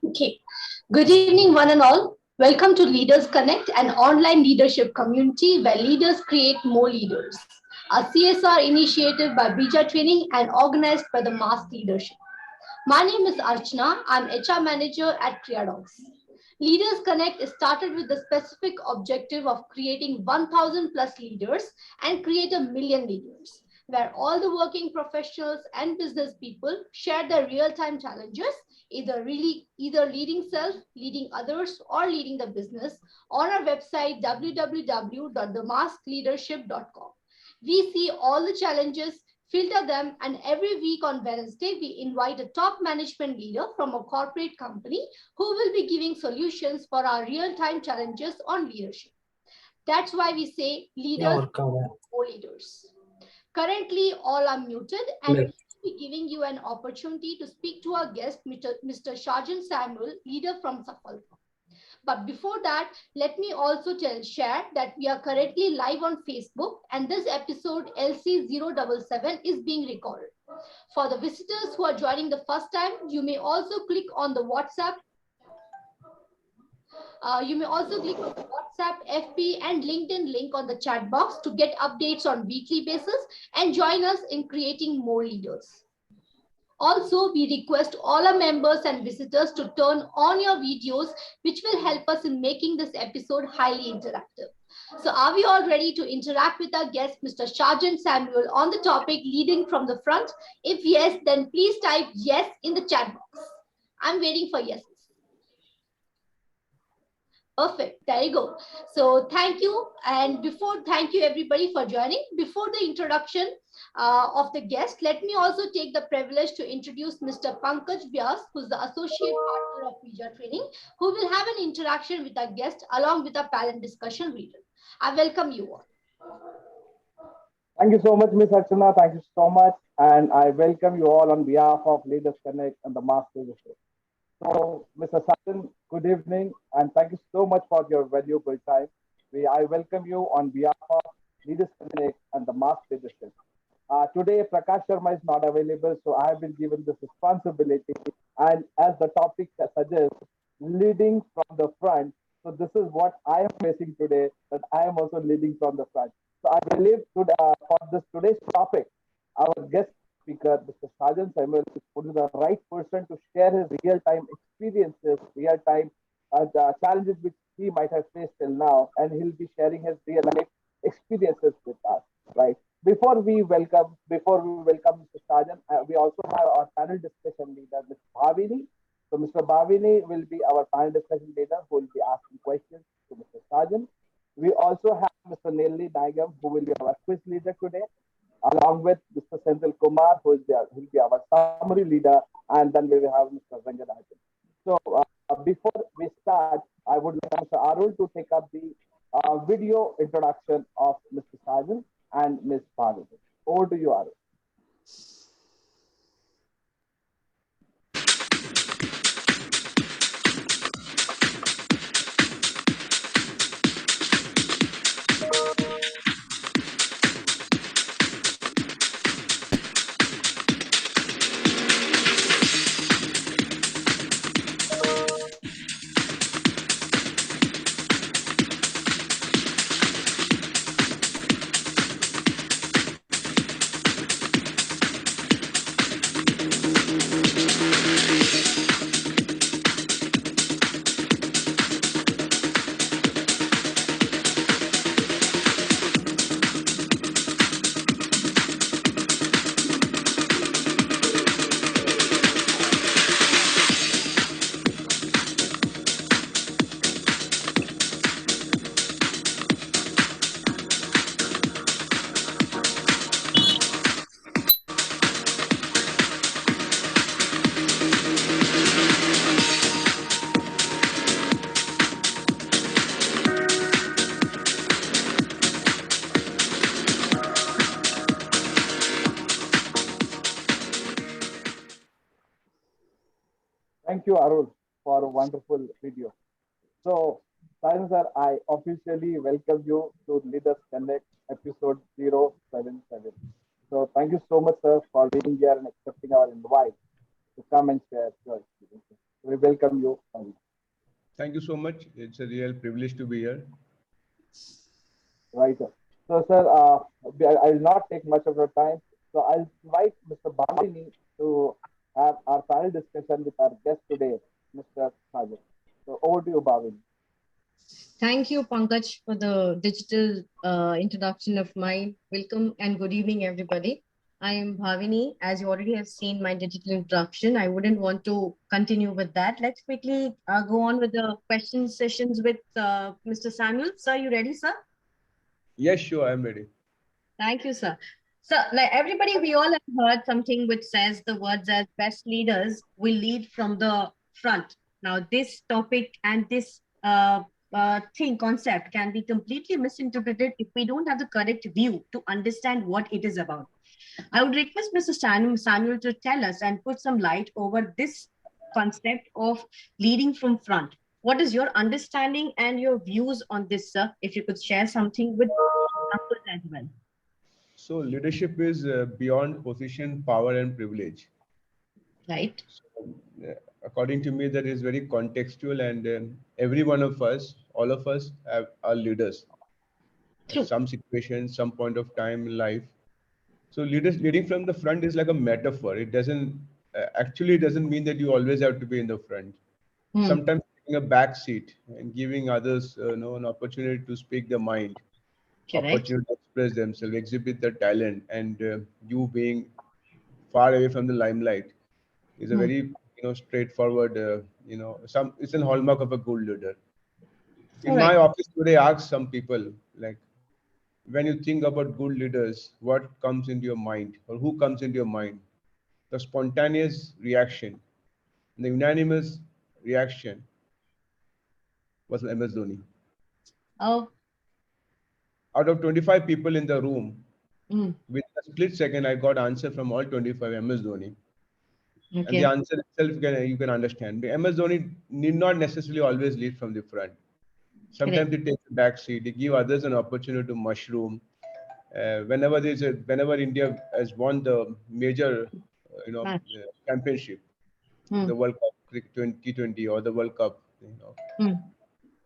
Okay. Good evening, one and all. Welcome to Leaders Connect, an online leadership community where leaders create more leaders. A CSR initiative by Bija Training and organized by the Mass Leadership. My name is Archana. I'm HR manager at Creadox. Leaders Connect is started with the specific objective of creating 1,000 plus leaders and create a million leaders, where all the working professionals and business people share their real-time challenges, either leading self, leading others, or leading the business on our website www.themaskleadership.com. We see all the challenges, filter them, and every week on Wednesday, we invite a top management leader from a corporate company who will be giving solutions for our real-time challenges on leadership. That's why we say leaders or leaders. Currently, all are muted, and we'll be giving you an opportunity to speak to our guest, Mr.Shajan Samuel, leader from Safalta. But before that, let me also share that we are currently live on Facebook, and this episode LC077 is being recorded. For the visitors who are joining the first time, you may also click on the WhatsApp. FB, and LinkedIn link on the chat box to get updates on weekly basis and join us in creating more leaders. Also, we request all our members and visitors to turn on your videos, which will help us in making this episode highly interactive. So are we all ready to interact with our guest, Mr. Shajan Samuel, on the topic leading from the front? If yes, then please type yes in the chat box. I'm waiting for yeses. Perfect. There you go. So thank you. And thank you everybody for joining. Before the introduction of the guest, let me also take the privilege to introduce Mr. Pankaj Vyas, who's the associate partner of Bija Training, who will have an interaction with our guest along with our panel discussion reader. I welcome you all. Thank you so much, Ms. Archana. Thank you so much. And I welcome you all on behalf of Leaders Connect and the Mass Leadership. So, Mr. Sajan, good evening, and thank you so much for your valuable time. I welcome you on behalf of Leaders Connect and the Mass Leadership. Today, Prakash Sharma is not available, so I have been given this responsibility. And as the topic suggests, leading from the front. So this is what I am facing today, that I am also leading from the front. So I believe for today's topic, our guest speaker, Mr. Shajan Samuel, is the right person to share his real-time experiences, real-time the challenges which he might have faced till now, and he'll be sharing his real-life experiences with us. Right. Before we welcome Mr. Shajan, we also have our panel discussion leader, Mr. Bhavini. So Mr. Bhavini will be our panel discussion leader who will be asking questions to Mr. Shajan. We also have Mr. Nelly Nagam, who will be our quiz leader today, along with Mr. Senthil Kumar, who will be our summary leader, and then we will have Mr. Rangarajan. So before we start, I would like Mr. Arul to take up the video introduction of Mr. Shajan and Ms. Bhavini. Over to you, Arul. Thank you, Arul, for a wonderful video. So, Sajan sir, I officially welcome you to Leaders Connect episode 077. So, thank you so much, sir, for being here and accepting our invite to come and share your experiences. We welcome you. Thank you so much. It's a real privilege to be here. Right, sir. So, sir, I will not take much of your time. So, I'll invite Mr. Bhavini to have our panel discussion with our guest today, Mr. Shajan. So, over to you, Bhavini. Thank you, Pankaj, for the digital introduction of mine. Welcome and good evening, everybody. I am Bhavini. As you already have seen my digital introduction, I wouldn't want to continue with that. Let's quickly go on with the question sessions with Mr. Samuel. Sir, you ready, sir? Yes, sure, I'm ready. Thank you, sir. So, like everybody, we all have heard something which says the words as best leaders will lead from the front. Now, this topic and this concept can be completely misinterpreted if we don't have the correct view to understand what it is about. I would request Mr. Samuel to tell us and put some light over this concept of leading from front. What is your understanding and your views on this, sir? If you could share something with examples as well. So leadership is beyond position, power, and privilege. Right. So, according to me, that is very contextual, and every one of us, all of us, are leaders at True. some situation, some point of time in life. So leading from the front is like a metaphor. It doesn't actually it doesn't mean that you always have to be in the front. Sometimes taking a back seat and giving others an opportunity to speak their mind, Correct. opportunity to express themselves, exhibit their talent, and you being far away from the limelight is a very straightforward. It's a hallmark of a good leader. All In my right. office today, I asked some people like, when you think about good leaders, what comes into your mind or who comes into your mind? The spontaneous reaction, the unanimous reaction was MS Dhoni. Oh. Out of 25 people in the room, Mm. within a split second, I got answer from all 25 MS Dhoni. And the Okay. answer itself you can understand. MS Dhoni need not necessarily always lead from the front. Sometimes Correct. he takes a back seat. He give others an opportunity to mushroom. Whenever India has won the major, Match. championship, the Mm. World Cup, T20 or the World Cup, Mm.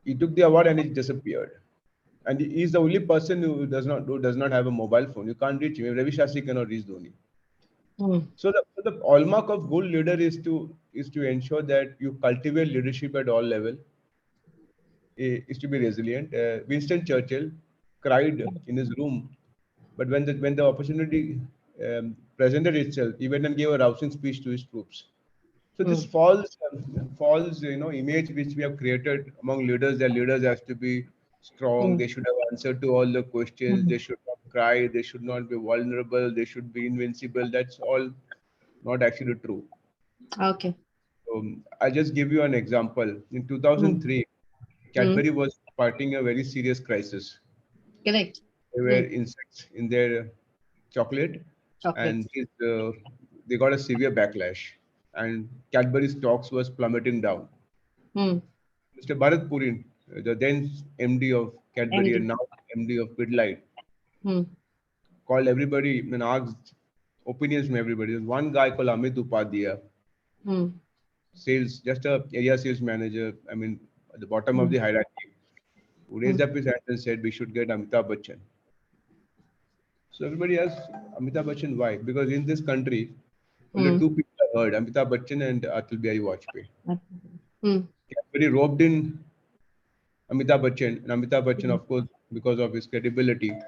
he took the award and he disappeared. And he is the only person who does not have a mobile phone. You can't reach him. Ravi Shastri cannot reach Dhoni. Mm. So the hallmark of good leader is to ensure that you cultivate leadership at all level. Is to be resilient. Winston Churchill cried in his room, but when the opportunity presented itself, he went and gave a rousing speech to his troops. So this Mm. false image which we have created among leaders, that leaders have to be strong, Mm. they should have answered to all the questions, Mm. they should not cry, they should not be vulnerable, they should be invincible. That's all not actually true. Okay. I just give you an example. In Mm. 2003, Mm. Cadbury was fighting a very serious crisis. Correct. There were Mm. insects in their chocolate, and Chocolates. they got a severe backlash. And Cadbury's stocks was plummeting down. Mm. Mr. Bharat Purin, the then MD of Cadbury and MD. now MD of Pidilite, Mm. called everybody and asked opinions from everybody. There's one guy called Amit Upadhyaya, Mm. sales, just a area sales manager. I mean, at the bottom of Mm. the hierarchy, who raised Mm. up his hand and said we should get Amitabh Bachchan. So everybody asked Amitabh Bachchan why? Because in this country, only Mm. two people are heard: Amitabh Bachchan and Atal Bihari Vajpayee. Mm. Cadbury roped in Amitabh Bachchan, and Amitabh Bachchan, Mm. of course, because of his credibility, Mm.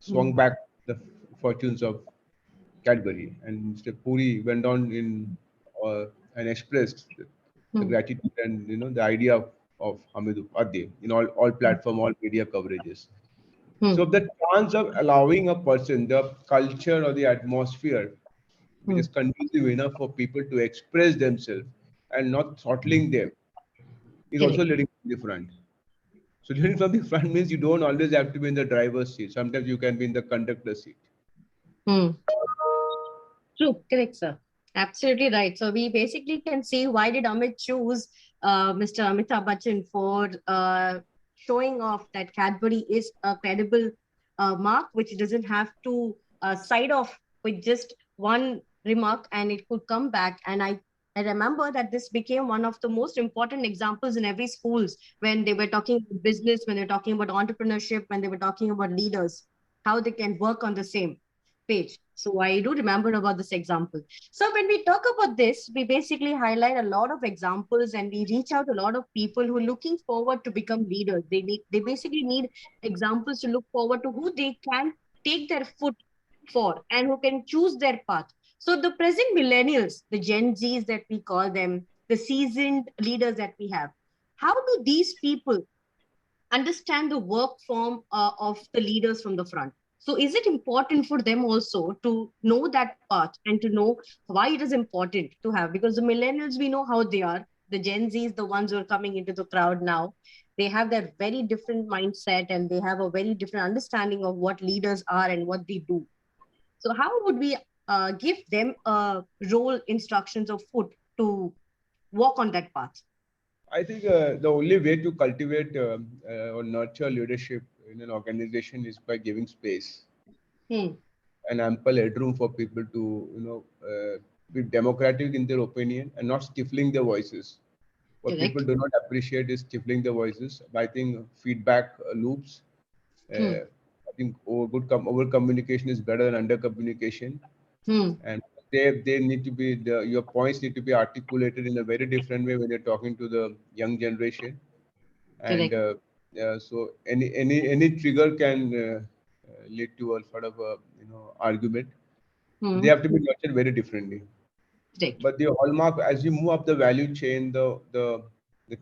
swung back the fortunes of Cadbury. And Mr. Puri went on and expressed the Mm. gratitude and the idea of Hamid Upadhyay in all platform, all media coverages. So Mm. the chance of allowing a person, the culture or the atmosphere, which is Mm. conducive enough for people to express themselves and not throttling them, is also Correct. leading from the front. So leading from the front means you don't always have to be in the driver's seat. Sometimes you can be in the conductor's seat. Mm. True. Correct, sir. Absolutely right. So we basically can see why did Amit choose Mr. Amitabh Bachchan for showing off that Cadbury is a credible mark, which doesn't have to side off with just one remark and it could come back. And I remember that this became one of the most important examples in every schools when they were talking about business, when they were talking about entrepreneurship, when they were talking about leaders, how they can work on the same page. So I do remember about this example. So when we talk about this, we basically highlight a lot of examples and we reach out to a lot of people who are looking forward to become leaders. They basically need examples to look forward to who they can take their foot for and who can choose their path. So the present millennials, the Gen Zs that we call them, the seasoned leaders that we have, how do these people understand the work form of the leaders from the front? So is it important for them also to know that path and to know why it is important to have? Because the millennials, we know how they are. The Gen Zs, the ones who are coming into the crowd now, they have their very different mindset and they have a very different understanding of what leaders are and what they do. So how would we give them role instructions of foot to walk on that path? I think the only way to cultivate or nurture leadership in an organization is by giving space Hmm. and ample headroom for people to, be democratic in their opinion and not stifling their voices. What people Correct. do not appreciate is stifling their voices. I think feedback loops. Hmm. I think over communication is better than under communication, Hmm. and they need to be your points need to be articulated in a very different way when you're talking to the young generation. And Correct. so any trigger can lead to a sort of a argument. So they Hmm. have to be nurtured very differently. Correct. But the hallmark, as you move up the value chain, the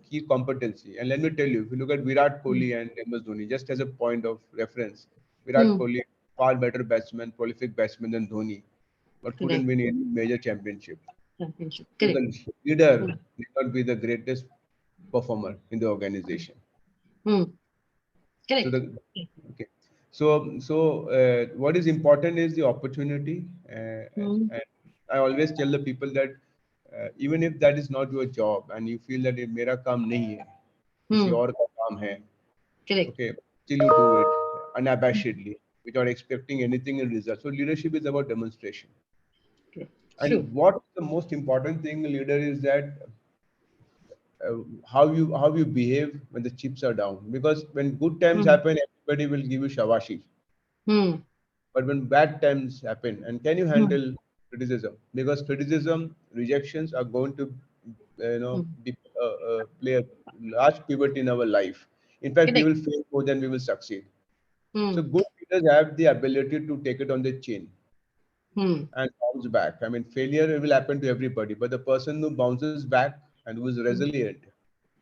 key competency, and let me tell you, if you look at Virat Hmm. Kohli and MS Dhoni, just as a point of reference, Virat Hmm. Kohli, far better batsman, prolific batsman than Dhoni, but couldn't Correct. win any major championship. Championship. So Correct. the leader Hmm. may not be the greatest performer in the organization. Hmm. So Correct. the okay. So what is important is the opportunity, Hmm. and I always tell the people that even if that is not your job and you feel that ये मेरा काम नहीं है, किसी Hmm. और का काम है, Correct. okay, still you do it unabashedly without expecting anything in result. So leadership is about demonstration. Correct. True. And what the most important thing in leader is that uh, how you behave when the chips are down. Because when good times Hmm. happen, everybody will give you shabashi. Hmm. But when bad times happen, and can you Hmm. handle criticism? Because criticism, rejections are going to, Hmm. play a large pivot in our life. In fact, we Correct. will fail more than we will succeed. So Hmm. good leaders have the ability to take it on the chin Hmm. and bounce back. I mean, failure will happen to everybody, but the person who bounces back and who is resilient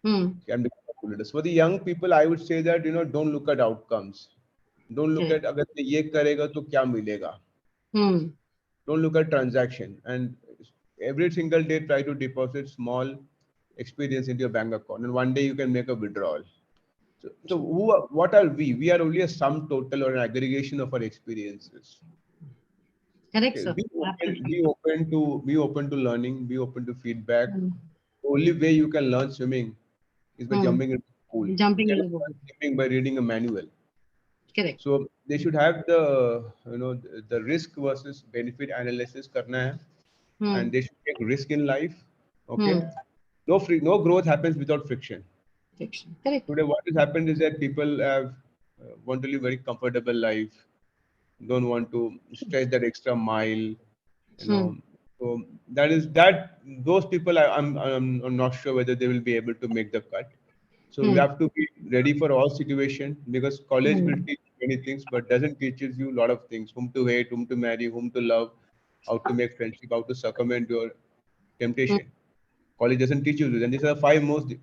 Hmm. can become a good leader. So for the young people, I would say that don't look at outcomes. Don't look Correct. at अगर ये करेगा तो क्या मिलेगा. Hmm. Don't look at transaction, and every single day try to deposit small experience into your bank account, and one day you can make a withdrawal. So what are we? We are only a sum total or an aggregation of our experiences. Correct, Okay, sir. be open, Absolutely. be open to learning, be open to feedback. Hmm. The only way you can learn swimming is by Hmm. jumping into the pool. You Jumping in cannot the book. learn swimming by reading a manual. Correct. So they should have the risk versus benefit analysis karna hai, Hmm. and they should take risk in life. Okay, Hmm. no growth happens without friction. Fiction. Correct. Today, what has happened is that people have want to live very comfortable life, don't want to stretch that extra mile, you Hmm. know. So that is that those people I'm not sure whether they will be able to make the cut. So you Hmm. have to be ready for all situation, because college will Hmm. teach you many things, but doesn't teaches you a lot of things: whom to hate, whom to marry, whom to love, how to make friendship, how to circumvent your Hmm. temptation. College doesn't teach you this, and these are the five most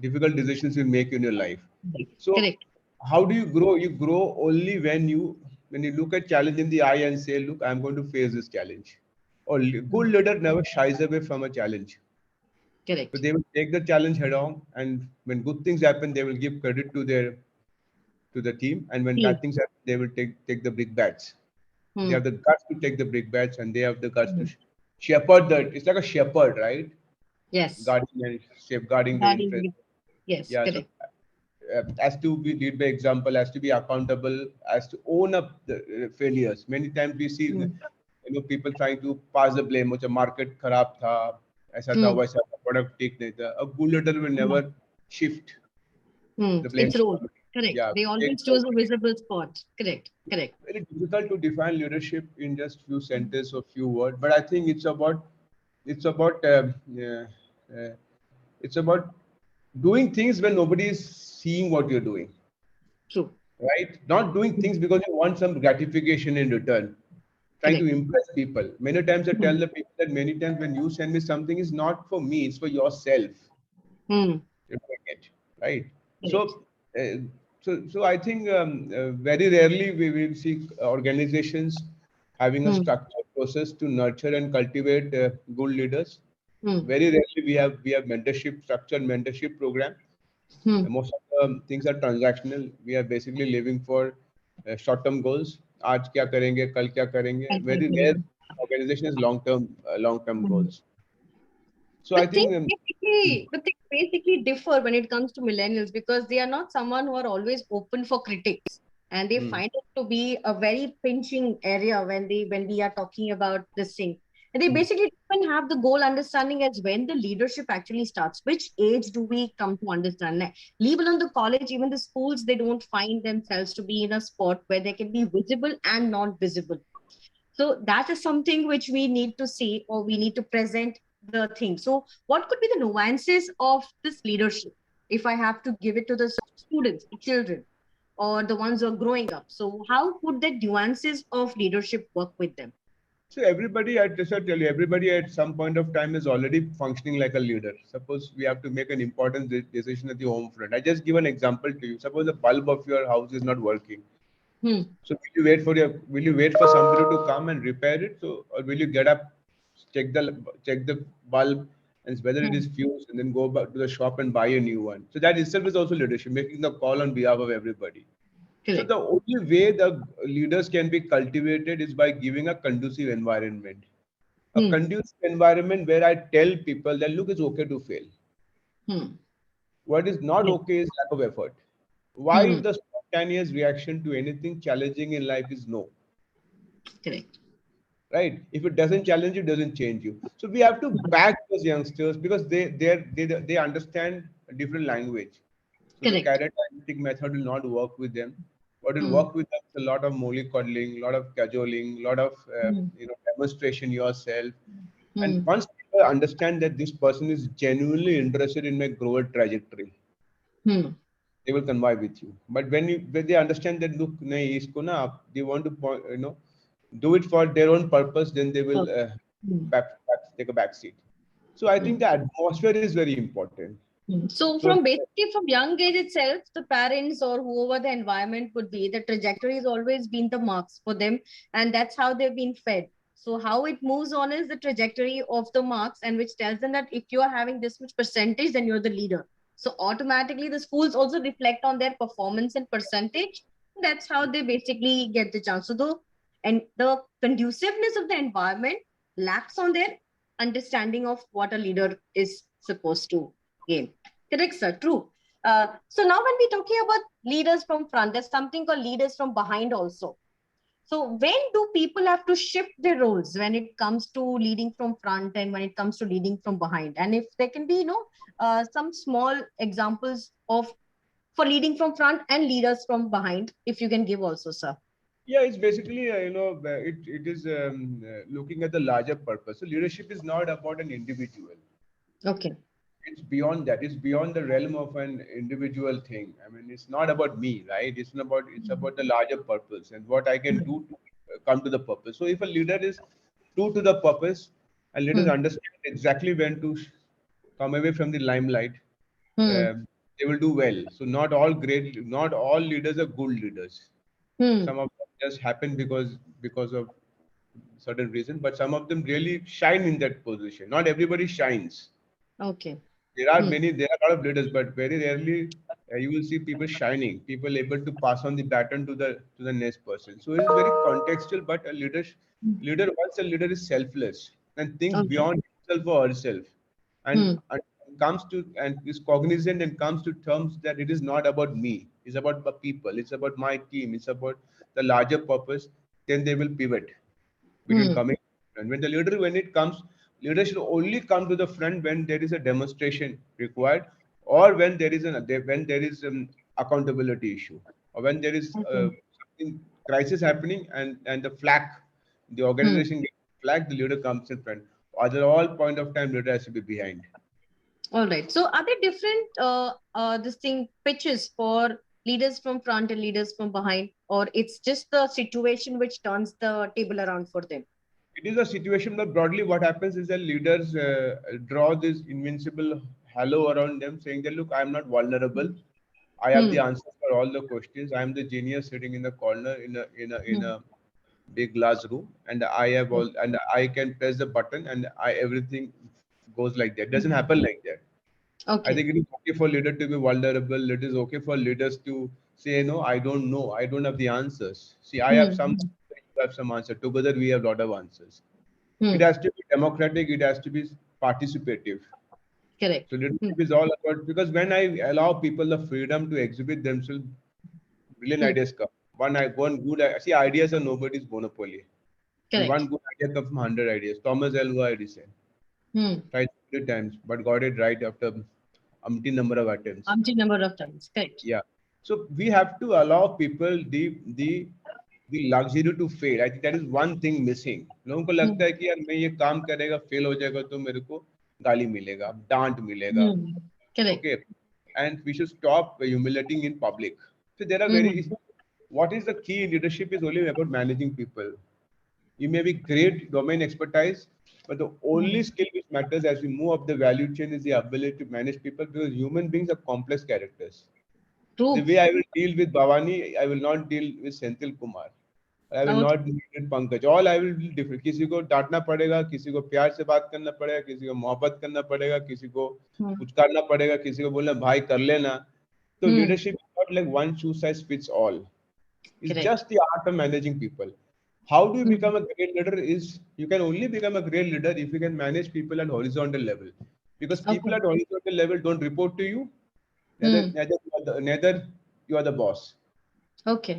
difficult decisions you make in your life. So Correct. how do you grow? You grow only when you look at challenge in the eye and say, look, I'm going to face this challenge. Or good leader never shies away from a challenge. So Correct. they will take the challenge head on, and when good things happen, they will give credit to the team, and when Hmm. bad things happen, they will take the big bats. They Hmm. have the guts to take the big bats, and they have the guts to Hmm. shepherd that. It's like a shepherd, right? Yes. Guarding and safeguarding the interest. Guarding. Yes, Yeah. So correct. has to be lead by example, has to be accountable, has to own up the failures. Many times we see, people trying to pass the blame. मुझे market खराब था, ऐसा था, Hmm. वैसा था, product ठीक नहीं था. A good leader will never shift Hmm. the blame. It's role. Correct. Yeah, They always choose a visible spot. Correct. Correct. very difficult to define leadership in just few sentences or few words, but I think it's about yeah, uh, it's about doing things when nobody is seeing what you're doing, True. right? Not doing things because you want some gratification in return, trying to Correct. impress people. Many times I Hmm. tell the people that many times when you send me something, it's not for me, it's for yourself. Hmm. You're doing it, right? Correct. Uh, so I think very rarely we will see organizations having a Hmm. structured process to nurture and cultivate good leaders. Hmm. Very rarely we have mentorship structured mentorship program. Hmm. Most of the things are transactional. We are basically living for short-term goals. आज क्या करेंगे, कल क्या करेंगे. Correct. Very rare Correct. organization is long-term Hmm. goals. So I But think things basically differ when it comes to millennials because they are not someone who are always open for critics, and they hmm, find it to be a very pinching area when we are talking about this thing. And they basically even have the goal understanding as when the leadership actually starts. Which age do we come to understand? Like, leave alone the college, even the schools, they don't find themselves to be in a spot where they can be visible and not visible. So that is something which we need to see, or we need to present the thing. So what could be the nuances of this leadership if I have to give it to the students, the children, or the ones who are growing up? So how could the nuances of leadership work with them? so everybody, I just tell you, everybody at some point of time is already functioning like a leader. Suppose we have to make an important decision at the home front. I just give an example to you. Suppose the bulb of your house is not working. Hmm. So will you wait for somebody to come and repair it? So or will you get up, check the bulb and whether it Hmm. is fused and then go back to the shop and buy a new one. So that itself is also leadership, making the call on behalf of everybody. So Correct. the only way the leaders can be cultivated is by giving a conducive environment. A Hmm. conducive environment where I tell people that look, it's okay to fail. Hmm. What is not Correct. okay is lack of effort. Why Hmm. the spontaneous reaction to anything challenging in life is no, Correct. right? If it doesn't challenge you, it doesn't change you. So we have to back those youngsters because they understand a different language. So the Correct. carrot analytic method will not work with them. What will Hmm. work with them is a lot of mollycoddling, a lot of cajoling, a lot of Hmm. demonstration yourself. And Hmm. once people understand that this person is genuinely interested in my growth trajectory, Hmm. they will convive with you. But when they understand that look, nahi, isko na, they want to do it for their own purpose, then they will Hmm. take a back seat. So I think Hmm. the atmosphere is very important. So So from basically from young age itself, the parents or whoever the environment would be, the trajectory has always been the marks for them, and that's how they've been fed. So how it moves on is the trajectory of the marks, and which tells them that if you are having this much percentage, then you're the leader. So automatically the schools also reflect on their performance and percentage. That's how they basically get the chance. So the conduciveness of the environment lacks on their understanding of what a leader is supposed to gain. Correct, sir. True. So now when we're talking about leaders from front, there's something called leaders from behind also. So when do people have to shift their roles when it comes to leading from front and when it comes to leading from behind? And if there can be, some small examples of for leading from front and leaders from behind, if you can give also, sir. yeah, it's basically it is looking at the larger purpose. So leadership is not about an individual. Okay. It's beyond that. It's beyond the realm of an individual thing. I mean, it's not about me, right? It's about the larger purpose and what I can do to come to the purpose. So if a leader is true to the purpose and leaders Hmm. understand exactly when to come away from the limelight, Hmm. um, they will do well. So not all leaders are good leaders. Hmm. Some of them just happen because of certain reason, but some of them really shine in that position. Not everybody shines. Okay. Hmm. There are a lot of leaders, but very rarely you will see people shining, people able to pass on the baton to the next person. So it is very contextual, but leader once a leader is selfless. and thinks Okay. beyond himself or herself, and comes to and is cognizant and comes to terms that it is not about me, it's about the people, it's about my team, it's about the larger purpose. Then they will pivot between coming and when the leader, when it comes, leader should only come to the front when there is a demonstration required, or when there is an accountability issue, or when there is Okay. something crisis happening, and the flag, the organization gets flag, the leader comes in front. Other all point of time, leader has to be behind. All right. So are there different this thing pitches for leaders from front and leaders from behind, or it's just the situation which turns the table around for them? It is a situation that broadly what happens is that leaders draw this invincible halo around them, saying that look, I am not vulnerable. I have the Hmm. answers for all the questions. I am the genius sitting in the corner in Hmm. a big glass room, and I have Hmm. all, and I can press the button, and I everything goes like that. It doesn't happen like that. I Okay. think it is okay for leader to be vulnerable. It is okay for leaders to say, no, I don't know. I don't have the answers. See, I have some, Hmm. you have some answer. Together, we have a lot of answers. It Hmm. has to be democratic. It has to be participative. Correct. So Hmm. leadership is all about, because when I allow people the freedom to exhibit themselves, brilliant Hmm. ideas come. One good see, ideas are nobody's monopoly, and one Correct. good idea comes from 100 ideas. Thomas Alva Edison Hmm. tried 100 times, but got it right after umpteen number of attempts. Umpteen number of times. Correct. Yeah. So we have to allow people the luxury to fail. I think that is one thing missing. लोगों को लगता Hmm. है कि यार मैं ये काम करेगा फेल हो जाएगा तो मेरे को गाली मिलेगा, डांट मिलेगा. Hmm. Correct. Okay, and we should stop humiliating in public. So there are Hmm. very, what is the key in leadership is only about managing people. You may be great domain expertise, but the only Hmm. skill which matters as we move up the value chain is the ability to manage people, because human beings are complex characters. The True. way I will deal with Bhavani, I will not deal with Senthil Kumar. I will Okay. not deal with Pankaj. All I will be different. किसी को डांटना पड़ेगा, किसी को प्यार से बात करना पड़ेगा, किसी को मोहब्बत करना पड़ेगा, किसी को Hmm. पुचकारना पड़ेगा, किसी को बोलना भाई कर लेना. So Hmm. leadership is not like one shoe size fits all. It's Correct. just the art of managing people. How do you Hmm. become a great leader? Is you can only become a great leader if you can manage people at horizontal level, because people Okay. at horizontal level don't report to you. Hmm. Neither you are the boss. Okay.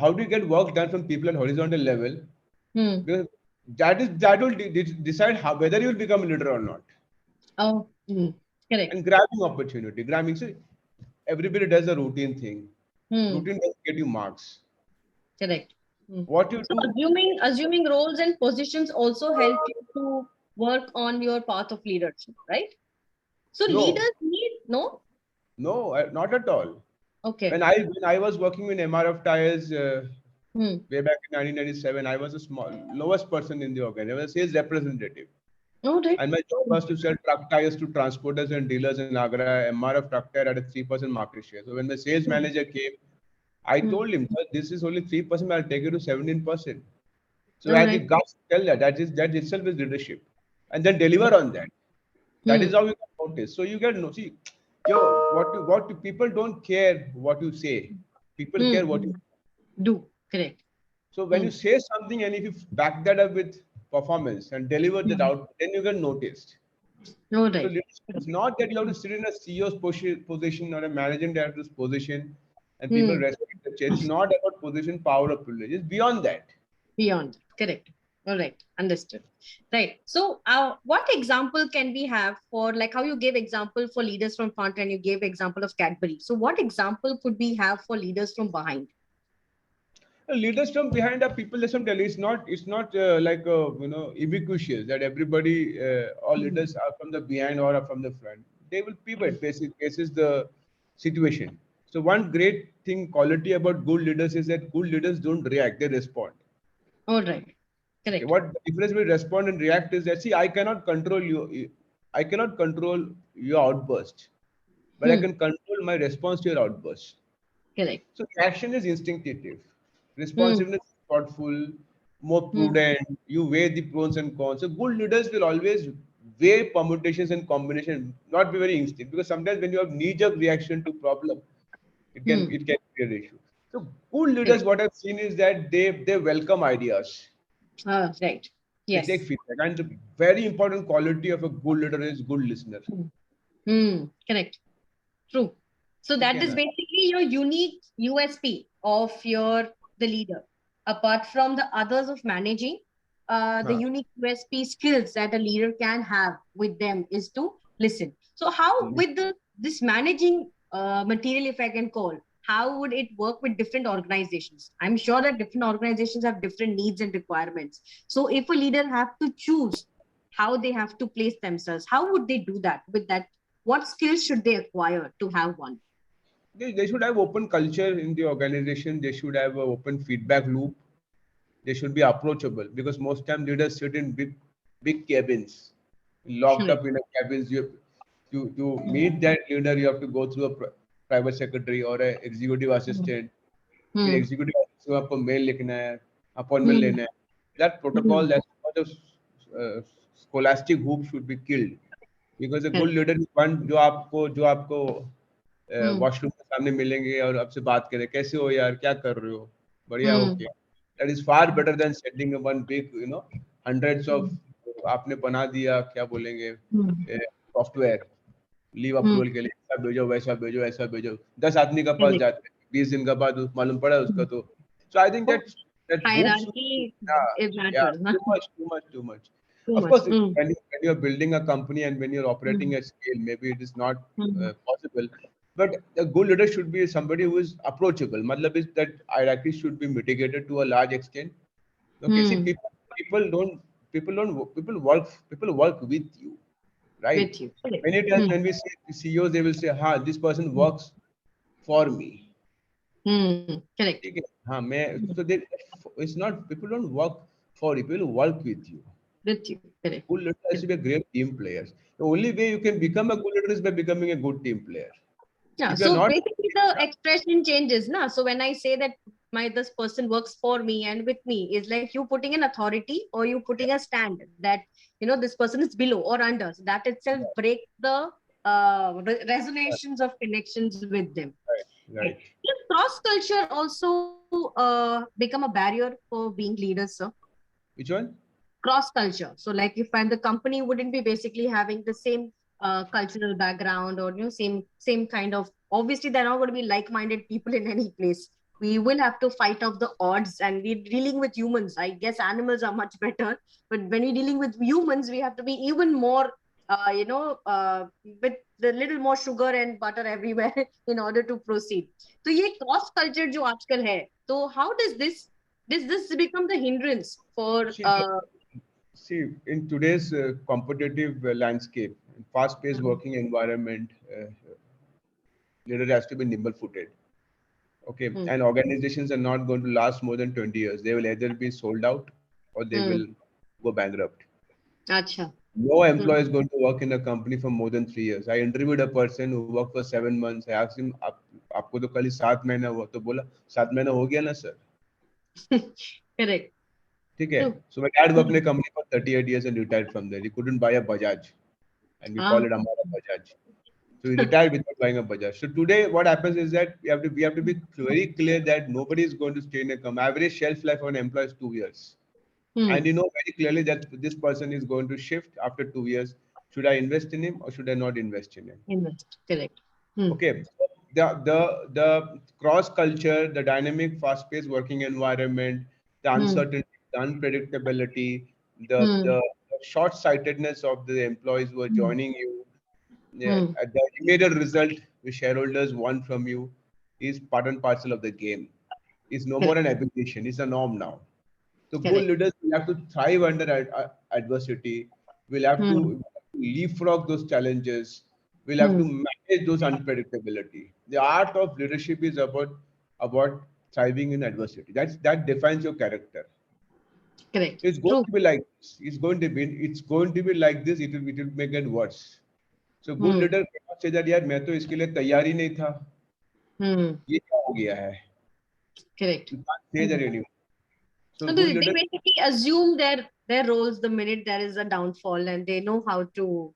How do you get work done from people at horizontal level? Hmm. Because that will decide how, whether you will become a leader or not. Oh. Hmm. Correct. And grabbing opportunity, grabbing. So everybody does a routine thing. Hmm. Routine doesn't get you marks. Correct. Hmm. What you So do, assuming roles and positions also help you to work on your path of leadership, right? So no, leaders need no. no, not at all. Okay. When I was working in MRF tires Hmm. way back in 1997, I was a small lowest person in the organization. I was a sales representative. All right. And my job was to sell truck tires to transporters and dealers in Agra. MRF truck tire had a 3% market share. So when the sales Hmm. manager came, I Hmm. told him, "Sir, this is only 3%, I'll take it to 17%. So I All had the right. guts to tell that itself is leadership. And then deliver on that. That is Hmm. how you get noticed. So you get no see, yo, people don't care what you say. People Hmm. care what you. Hmm. Do correct. So when Hmm. you say something and if you back that up with performance and deliver that Hmm. out, then you get noticed. All So right. leadership is not that you have to sit in a CEO's position or a managing director's position and people Hmm. respect the chair. It's not about position, power, or privilege. It's beyond that. Beyond. Correct. All right. Understood. Right. So, what example can we have for like how you gave example for leaders from front and you gave example of Cadbury. So, what example could we have for leaders from behind? Leaders from behind are people. Let me tell you, it's not like ubiquitous that everybody all Hmm. leaders are from the behind or are from the front. They will pivot basis the situation. So one great thing quality about good leaders is that good leaders don't react; they respond. All right. Okay, Correct. what the difference between respond and react is that see, I cannot control you. I cannot control your outburst, but I Hmm. can control my response to your outburst. Correct. So action is instinctive. Hmm. Responsiveness is thoughtful, more Hmm. prudent. You weigh the pros and cons. So good leaders will always weigh permutations and combination, not be very instinct. Because sometimes when you have knee-jerk reaction to problem, Hmm. it can be an issue. So good leaders, Correct. what I've seen is that they welcome ideas. Ah, right. They Yes. take feedback. And the very important quality of a good leader is good listener. Correct. True. So that is basically your unique USP of the leader. Apart from the others of managing, the unique USP skills that a leader can have with them is to listen. So how with this managing material, if I can call, how would it work with different organizations? I'm sure that different organizations have different needs and requirements. So if a leader have to choose how they have to place themselves, how would they do that with that? What skills should they acquire to have one? They should have open culture in the organization. They should have an open feedback loop. They should be approachable, because most time leaders sit in big cabins, locked up in a cabins. You meet that leader, you have to go through a private secretary or a executive assistant. फिर executive assistant को आपको mail लिखना है, appointment लेना है. That protocol, that sort of scholastic hoop should be killed, because a good leader is one जो आपको washroom के सामने मिलेंगे और आपसे बात करें, कैसे हो यार, क्या कर रहे हो, बढ़िया हो क्या. That is far better than sending one big, hundreds of, आपने बना दिया, क्या बोलेंगे, सॉफ्टवेयर लीव अप्रूवल के लिए, ऐसा भेजो, वैसा भेजो, ऐसा भेजो, 10 आदमी का पास जाते हैं, 20 दिन का बाद मालूम पड़ा उसका. तो so I think that hoops, Hierarchy is yeah, matter. too much. Too Of much. course, when you're building a company and when you're operating at scale, maybe it is not possible. But a good leader should be somebody who is approachable. Matlab is that hierarchy should be mitigated to a large extent. Okay, see, people work with you, right? With you. Many times when we see CEOs, they will say, "Ha, this person works for me." Correct. ठीक है? हाँ, so it's not, people don't work for you, people work with you. With you. Correct. Good leader has to be a great team player. The only way you can become a good leader is by becoming a good team player. Yeah. If you're So not, basically the expression changes, na. So when I say that this person works for me and with me, is like you putting an authority or you putting a stand that this person is below or under. So that itself breaks the resonations of connections with them. right. Does cross culture also become a barrier for being leaders, sir? Which one? Cross culture. So like if the company wouldn't be basically having the same cultural background or same kind of, obviously they're not going to be like-minded people in any place. We will have to fight off the odds, and we're dealing with humans. I guess animals are much better, but when we're dealing with humans, we have to be even more with the little more sugar and butter everywhere in order to proceed. So ये cross culture जो आजकल है, so how does this become the hindrance for See, in today's competitive landscape, fast-paced working environment, leader has to be nimble-footed. Okay, and organizations are not going to last more than 20 years. They will either be sold out or they will go bankrupt. Acha. No employee is going to work in a company for more than 3 years. I interviewed a person who worked for 7 months. I asked him, आपको तो कल ही 7 महीना हुआ, तो बोला 7 महीना हो गया ना सर. Correct. ठीक है. So my dad worked in a company for 38 years and retired from there. He couldn't buy a Bajaj, and we call it Amara Bajaj. So he retired without buying a Bajaj. So today, what happens is that we have to be very clear that nobody is going to stay in a company. Average shelf life of an employee is 2 years. And you know very clearly that this person is going to shift after 2 years. Should I invest in him or should I not invest in him? Invest, correct. Okay. The cross culture, the dynamic, fast-paced working environment, the uncertainty, the unpredictability, the short-sightedness of the employees who are joining you, the immediate result which shareholders want from you is part and parcel of the game. It's no more an application, it's a norm now. So good leaders will have to thrive under adversity. We'll have to leapfrog those challenges. We'll have to manage those unpredictability. The art of leadership is about thriving in adversity. That defines your character. Correct. It's going to be like this. It's going to be like this. It will make it worse. So good leader cannot say that यार मैं तो इसके लिए तैयार ही नहीं था. ये क्या हो गया है? Correct. You can't say that anymore. So they basically assume their roles the minute there is a downfall, and they know how to.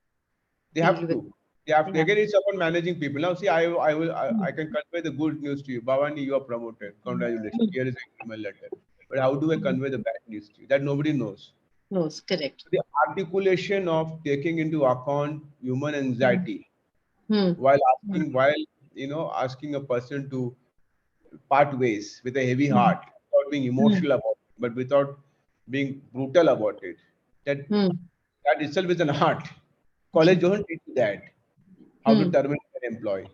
They have to. Again, it's about managing people. Now, see, I can convey the good news to you. Bhavini, you are promoted. Congratulations. Here is a email letter. But how do I convey the bad news to you? That nobody knows. Close, correct. The articulation of taking into account human anxiety Hmm. while asking a person to part ways with a heavy heart, without being Hmm. emotional about it, but without being brutal about it. That Hmm. that itself is an art. College doesn't teach you that. How to Hmm. terminate an employee,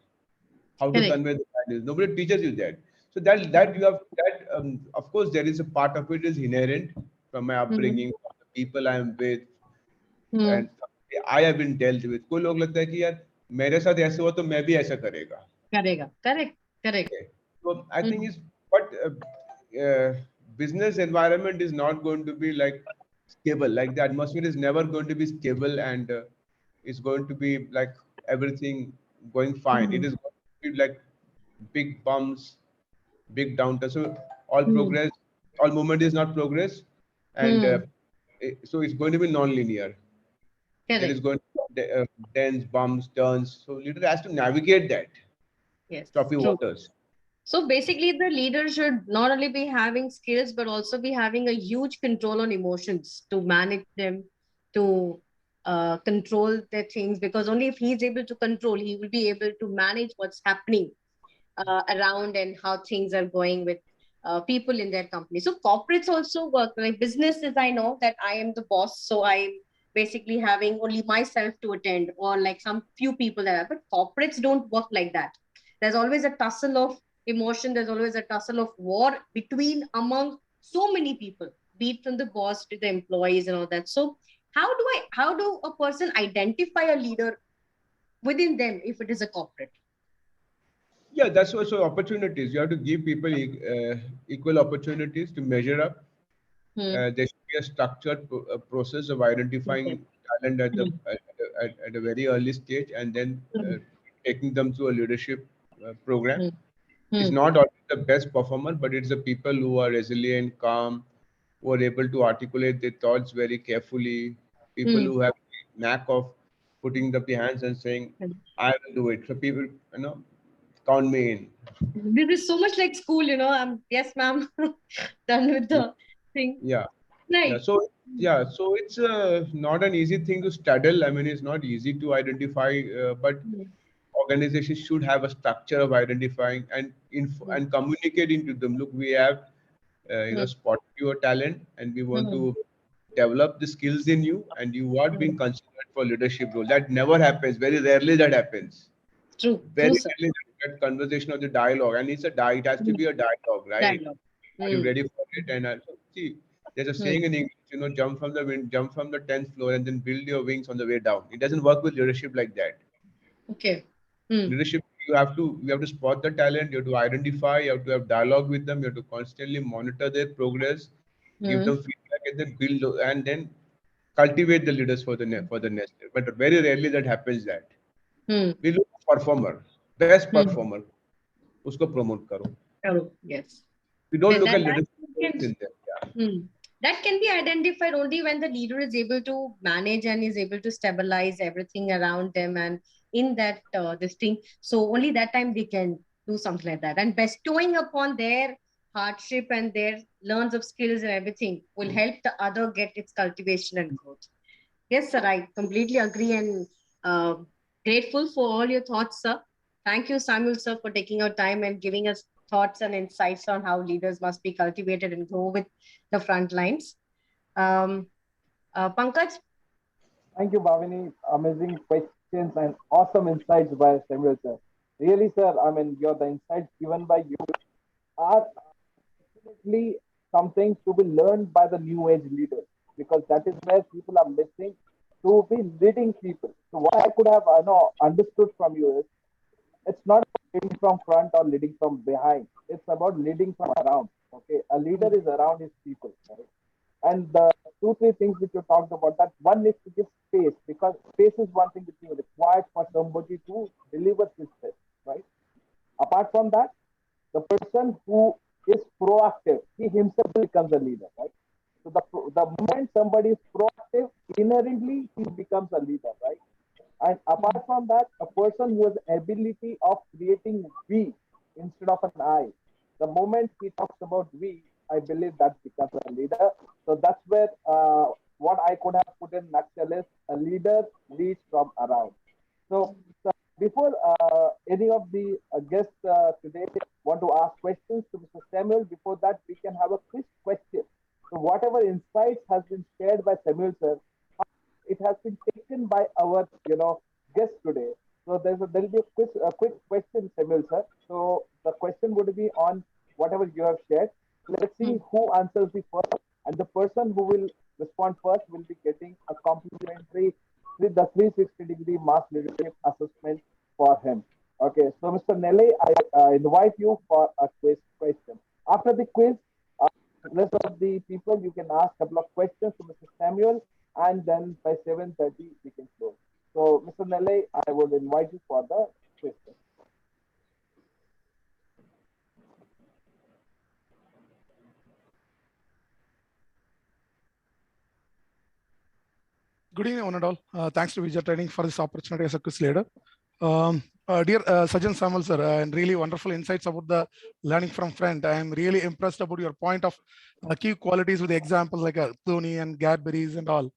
how to Correct. convey the values. Nobody teaches you that. So that you have that. Of course, there is a part of it is inherent from my Hmm. upbringing, from the people I am with, Hmm. and I have been dealt with. कोई लोग लगता है कि यार मेरे साथ ऐसा हुआ तो मैं भी ऐसा करेगा. Karega. Correct. Correct. Okay. So I think Hmm. is but business environment is not going to be like stable. Like the atmosphere is never going to be stable, and it's going to be like everything going fine. It Hmm. is going to be like big bumps, big downturn. So all Hmm. progress, all movement is not progress, and Hmm. so it's going to be non-linear. There is Correct. going to be dents, bumps, turns. So leader has to navigate that Yes. choppy True. waters. So basically, the leader should not only be having skills, but also be having a huge control on emotions to manage them, to control their things. Because only if he's able to control, he will be able to manage what's happening around and how things are going with people in their company. So corporates also work like businesses. I know that I am the boss, so I'm basically having only myself to attend, or like some few people that are. But corporates don't work like that. There's always a tussle of emotion. There's always a tussle of war between among so many people, be it from the boss to the employees and all that. So how do a person identify a leader within them if it is a corporate? Yeah, that's also opportunities. You have to give people equal opportunities to measure up. Hmm. There should be a structured process of identifying talent Hmm. at a very early stage, and then taking them through a leadership program. Hmm. It's Hmm. not always the best performer, but it's the people who are resilient, calm, who are able to articulate their thoughts very carefully. People Hmm. who have the knack of putting up the hands and saying, Hmm. "I will do it." So people, count me in. This is so much like school, I'm yes, ma'am, done with the thing. Yeah. Yeah, Right. so it's not an easy thing to straddle. I mean, it's not easy to identify, but Hmm. organizations should have a structure of identifying and Hmm. and communicating to them. Look, we have Hmm. spotted your talent, and we want Hmm. to develop the skills in you, and you are Hmm. being considered for leadership role. That never happens. Very rarely that happens. True, true, Very sir. rarely that conversation or the dialogue, and it has to Hmm. be a dialogue, right? Dialogue. Are you Hmm. ready for it? And see, there's a Hmm. saying in English, jump from the 10th floor and then build your wings on the way down. It doesn't work with leadership like that. Okay. Hmm. Leadership, you have to spot the talent, you have to identify, you have to have dialogue with them, you have to constantly monitor their progress, give Hmm. them feedback, and then cultivate the leaders for the next year. But very rarely that happens. That Hmm. we look for performer, best Hmm. performer, उसको promote करो. Oh, yes. We don't Then look that at leadership can in them. Yeah. Hmm. That can be identified only when the leader is able to manage and is able to stabilize everything around them, and in that this thing. So only that time they can do something like that. And bestowing upon their hardship and their learns of skills and everything will help the other get its cultivation and growth. Yes, sir. I completely agree and uh, grateful for all your thoughts, sir. Thank you, Samuel, sir, for taking our time and giving us thoughts and insights on how leaders must be cultivated and grow with the front lines. Um, Pankaj, Thank you, Bhavini. Amazing questions and awesome insights by Samuel, sir. Really, sir, I mean, the insights given by you are definitely something to be learned by the new age leaders because that is where people are missing to be leading people. So what I could have understood from you is it's not leading from front or leading from behind. It's about leading from around. Okay, a leader is around his people, right? And the two, three things which you talked about, that one is to give space because space is one thing which is required for somebody to deliver his best, right? Apart from that, the person who is proactive, he himself becomes a leader, right? So the moment somebody is proactive, inherently he becomes a leader, right? And apart from that, a person who has ability of creating we instead of an I. The moment he talks about we, I believe that becomes a leader. So that's where what I could have put in nutshell is a leader leads from around. So, before any of the guests today want to ask questions to Mr. Samuel, before that we can have a quick question. So whatever insights has been shared by Samuel sir, it has been taken by our guest today. So there will be a quick question, Samuel sir. So the question would be on whatever you have shared. Let's see who answers the first, and the person who will respond first will be getting a complimentary with the 360-degree mass leadership assessment for him. Okay, so Mr. Nele, I invite you for a quiz question. After the quiz, rest of the people, you can ask a couple of questions to Mr. Samuel, and then by 7:30 we can close. So, Mr. Nele, I would invite you for the question. Good evening, one and all. Thanks to Vijay Training for this opportunity as a quiz leader. Dear Sajan Samuel sir, and really wonderful insights about the learning from friend. I am really impressed about your point of key qualities with the examples like Tony and Gadberries and all.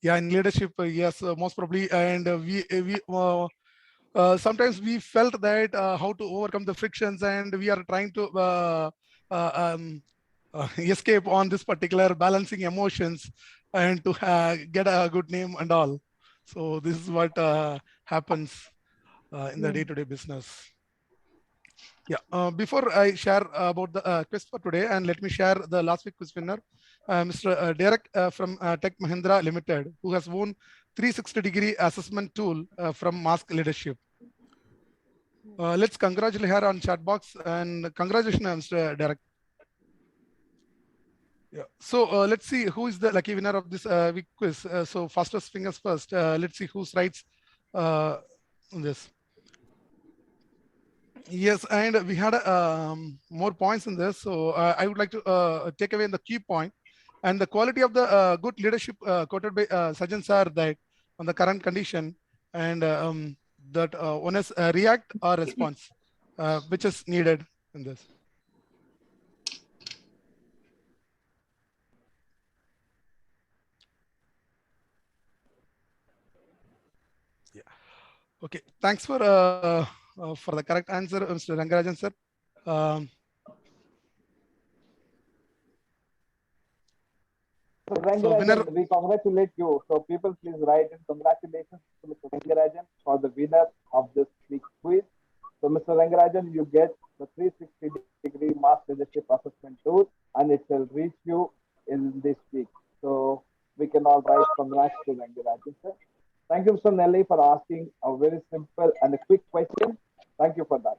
Yeah, in leadership, yes, most probably. And we sometimes we felt that how to overcome the frictions, and we are trying to escape on this particular balancing emotions and to get a good name and all. So this is what happens in the day-to-day business. Yeah. Before I share about the quiz for today, and let me share the last week quiz winner, Mr. Derek from Tech Mahindra Limited, who has won 360-degree assessment tool from Mask Leadership. Let's congratulate her on chat box, and congratulations, Mr. Derek. Yeah. So let's see who is the lucky winner of this week quiz. So fastest fingers first. Let's see who's writes this. Yes, and we had more points in this. So I would like to take away the key point and the quality of the good leadership quoted by Sajan sir, that on the current condition, and that one is react or response, which is needed in this. Yeah. Okay. Thanks for the correct answer, Mr. Rangarajan sir. So Rangarajan, we congratulate you. So people, please write in congratulations to Mr. Rangarajan for the winner of this week's quiz. So Mr. Rangarajan, you get the 360-degree mass leadership assessment tool, and it will reach you in this week. So we can all write congrats to Rangarajan sir. Thank you, Mr. Nelly, for asking a very simple and a quick question. Thank you for that.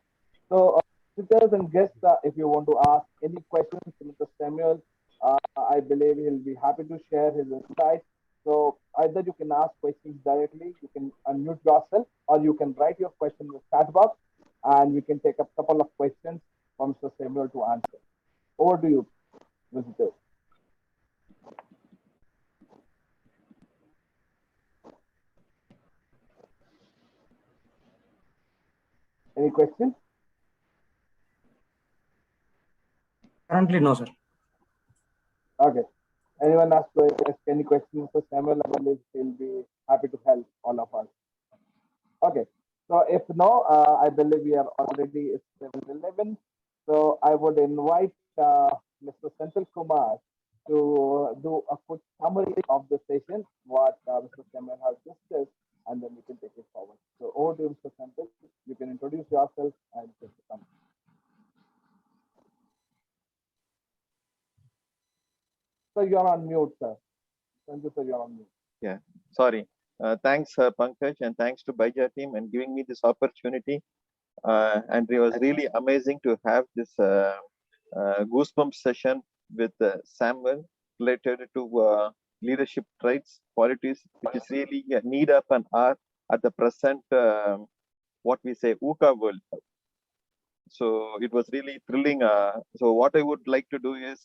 So, visitors and guests, if you want to ask any questions to Mr. Samuel, I believe he'll be happy to share his insights. So, either you can ask questions directly, you can unmute yourself, or you can write your question in the chat box, and we can take a couple of questions from Mr. Samuel to answer. Over to you, visitors. Any questions? Currently, no, sir. Okay. Anyone ask any questions for Samuel? I believe he'll be happy to help all of us. Okay. So if no, I believe we are already at 7:11. So I would invite Mr. Senthil Kumar to do a quick summary of the session, what Mr. Samuel has discussed, and then we can take it forward. So over to you, Mr. Senthil. You can introduce yourself and take the summary. So you're on mute, sir. Thank you, sir. You're on mute. Yeah, sorry. Thanks, Pankaj, and thanks to Baija team and giving me this opportunity. And it was really amazing to have this goosebump session with Samuel related to leadership traits, qualities, which is really a need of an hour at the present, what we say, VUCA world. So it was really thrilling. So what I would like to do is,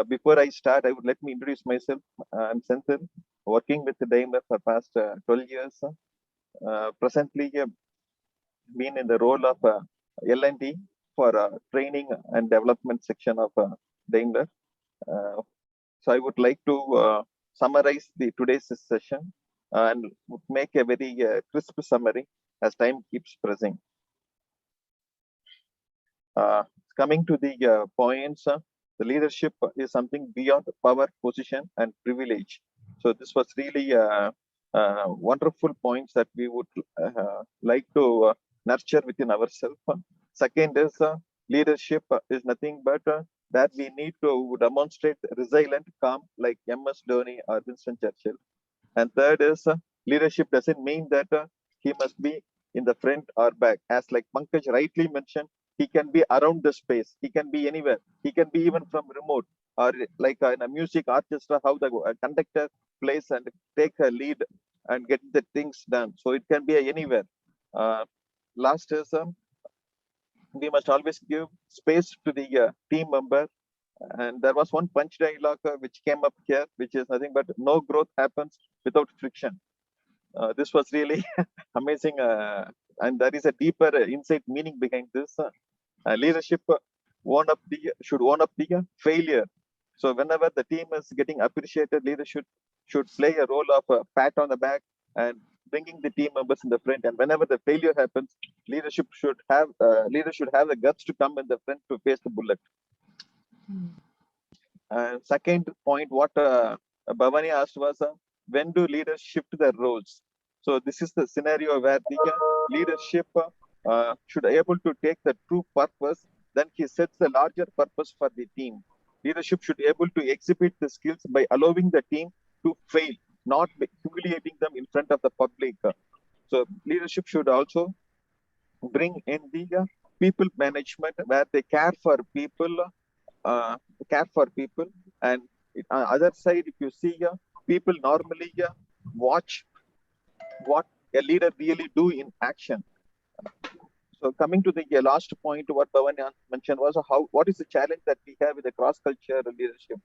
before I start, I would let me introduce myself. I'm Senthil, working with the Daimler for past 12 years. Presently, been in the role of L&D for training and development section of Daimler. So I would like to summarize today's session and make a very crisp summary as time keeps pressing. Coming to the points, the leadership is something beyond power, position, and privilege. So this was really wonderful points that we would like to nurture within ourselves. Second is leadership is nothing but that we need to demonstrate resilient, calm, like MS Dhoni or Winston Churchill. And third is leadership doesn't mean that he must be in the front or back. As like Pankaj rightly mentioned, he can be around the space. He can be anywhere. He can be even from remote, or like in a music orchestra, how the conductor plays and take a lead and get the things done. So it can be anywhere. Last is we must always give space to the team member. And there was one punch dialogue which came up here, which is nothing but no growth happens without friction. This was really amazing, and there is a deeper insight meaning behind this. Leadership should own up the failure. So whenever the team is getting appreciated, leadership should play a role of a pat on the back and bringing the team members in the front. And whenever the failure happens, leadership should have the guts to come in the front to face the bullet. Second point, what Bhavini asked was, when do leaders shift their roles? So this is the scenario where the leadership should be able to take the true purpose, then he sets the larger purpose for the team. Leadership should be able to exhibit the skills by allowing the team to fail, not by humiliating them in front of the public. So leadership should also bring in the people management where they care for people, and other side, if you see people normally watch what a leader really do in action. So coming to the last point, what Bhavani mentioned was what is the challenge that we have with the cross-culture leadership?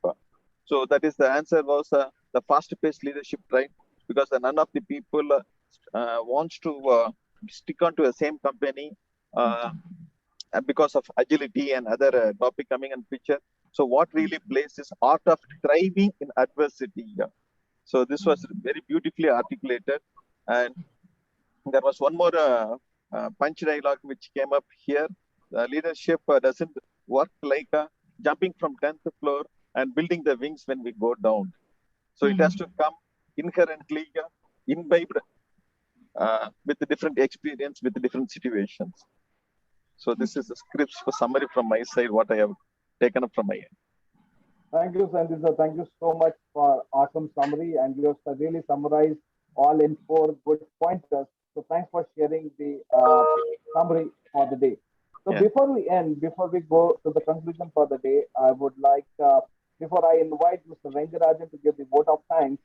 So that is the answer was the fast-paced leadership, right? Because none of the people wants to stick on to the same company because of agility and other topic coming in picture. So what really plays is art of thriving in adversity. So this was very beautifully articulated. And there was one more punch dialogue which came up here. Leadership doesn't work like jumping from 10th floor and building the wings when we go down. So it has to come inherently imbibed with the different experience, with the different situations. So this is the scripts for summary from my side, what I have taken up from my end. Thank you, Sandhya. Thank you so much for awesome summary, and you have really summarized all in 4 good pointers. So thanks for sharing the summary for the day. So before we end, before we go to the conclusion for the day, I would like, before I invite Mr. Rangarajan to give the vote of thanks,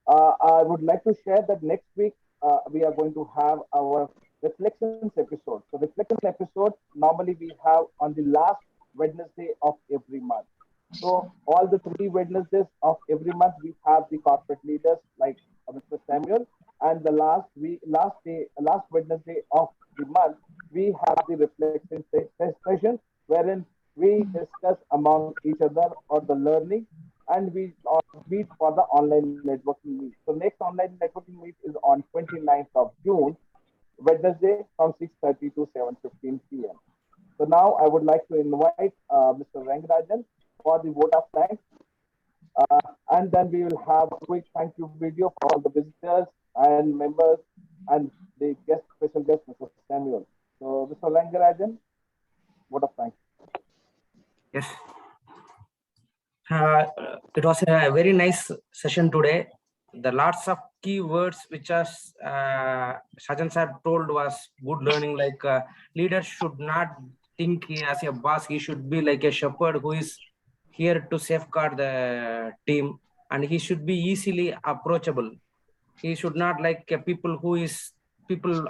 I would like to share that next week we are going to have our reflections episode. So reflections episode normally we have on the last Wednesday of every month. So all the 3 Wednesdays of every month we have the corporate leaders like Mr. Samuel, and the last Wednesday of the month we have the reflection session wherein we discuss among each other or the learning, and we meet for the online networking meet. So next online networking meet is on 29th of June, Wednesday from 6:30 to 7:15 p.m. So now I would like to invite Mr. Rangarajan for the vote of thanks. And then we will have a quick thank you video for all the visitors and members and the special guest, Mr. Samuel. So Mr. Rangarajan, vote of thanks. Yes. It was a very nice session today. The lots of keywords which Shajan sir told was good learning, like leaders should not think as a boss, he should be like a shepherd who is here to safeguard the team, and he should be easily approachable. He should not like people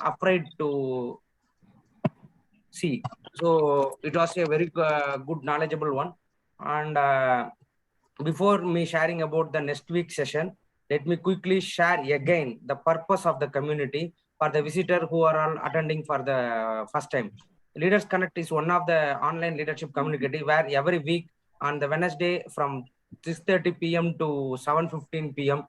afraid to see. So it was a very good knowledgeable one. And before me sharing about the next week session, let me quickly share again the purpose of the community for the visitor who are all attending for the first time. Leaders Connect is one of the online leadership community where every week on the Wednesday from 6:30 p.m. to 7:15 p.m.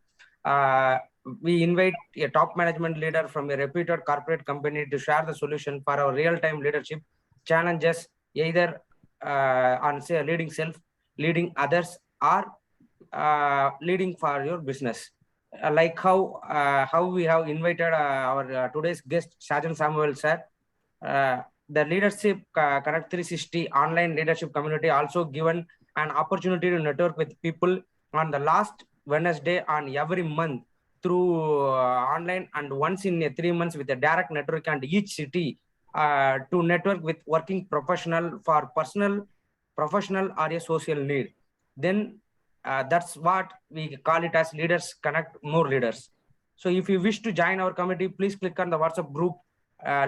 We invite a top management leader from a reputed corporate company to share the solution for our real-time leadership challenges, either on say leading self, leading others, or leading for your business. Like how we have invited our today's guest Shajan Samuel sir. The leadership connect 360 online leadership community also given an opportunity to network with people on the last Wednesday on every month through online, and once in 3 months with a direct network and each city to network with working professional for personal, professional, or a social need. Then that's what we call it as leaders connect more leaders. So if you wish to join our committee, please click on the WhatsApp group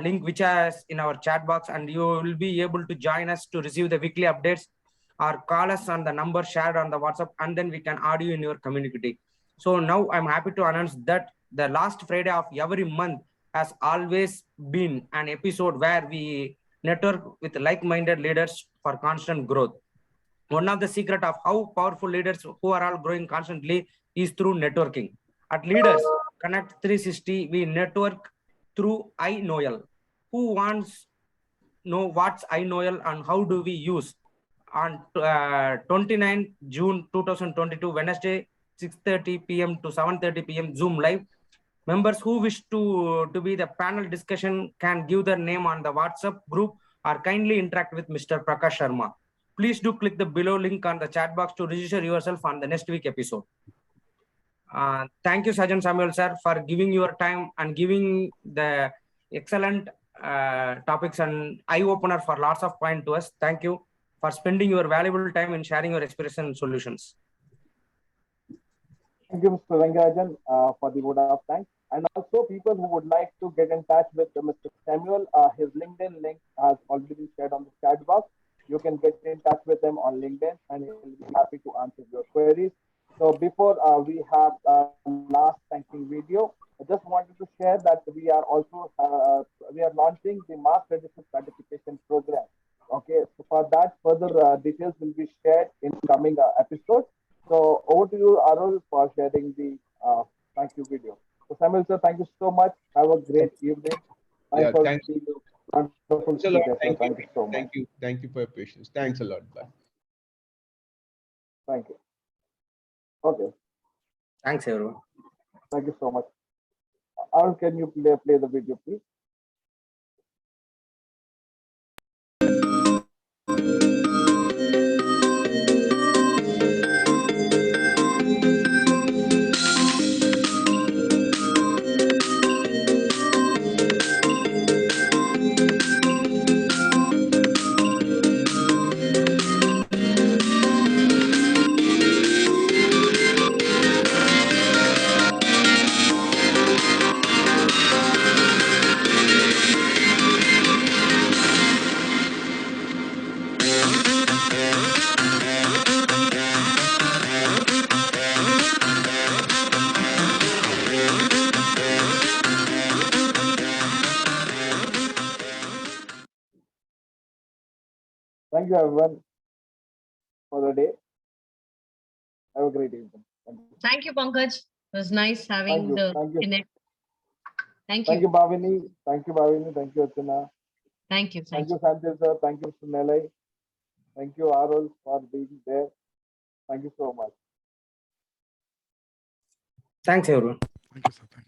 link which is in our chat box, and you will be able to join us to receive the weekly updates, or call us on the number shared on the WhatsApp, and then we can add you in your community. So now I'm happy to announce that the last Friday of every month has always been an episode where we network with like-minded leaders for constant growth. One of the secret of how powerful leaders who are all growing constantly is through networking. At Leaders Connect 360, we network through NOEL. Who wants know what's NOEL and how do we use? On 29 June 2022, Wednesday, 6:30 p.m. to 7:30 p.m. Zoom live. Members who wish to be the panel discussion can give their name on the WhatsApp group or kindly interact with Mr. Prakash Sharma. Please do click the below link on the chat box to register yourself on the next week episode. Thank you, Shajan Samuel sir, for giving your time and giving the excellent topics and eye-opener for lots of point to us. Thank you for spending your valuable time in sharing your experience and solutions. Thank you, Mr. Rangarajan, for the vote of thanks. And also, people who would like to get in touch with Mr. Samuel, his LinkedIn link has already been shared on the chat box. You can get in touch with him on LinkedIn, and he will be happy to answer your queries. So before we have last thanking video, I just wanted to share that we are also we are launching the Mass Leadership Certification Program. Okay, so for that, further details will be shared in coming episodes. So over to you, Arul, for sharing the thank you video. So Samuel sir, thank you so much. Have a great evening. Yeah, thanks. Wonderful speaker, Thank thank you so much. Thank you for your patience. Thanks a lot. Bye. Thank you. Okay. Thanks, everyone. Thank you so much. Arul, can you play the video, please? Thank you, everyone, for the day. Have a great evening. Thank you, Pankaj. It was nice having the connect. Thank you. Thank you, Bhavini. Thank you, Bhavini. Thank you, Archana. Thank you. Thank you, Sanjay sir. Thank you, Mr. Nelai. Thank you, Arul, for being there. Thank you so much. Thanks, everyone. Thank you, sir. Thank you.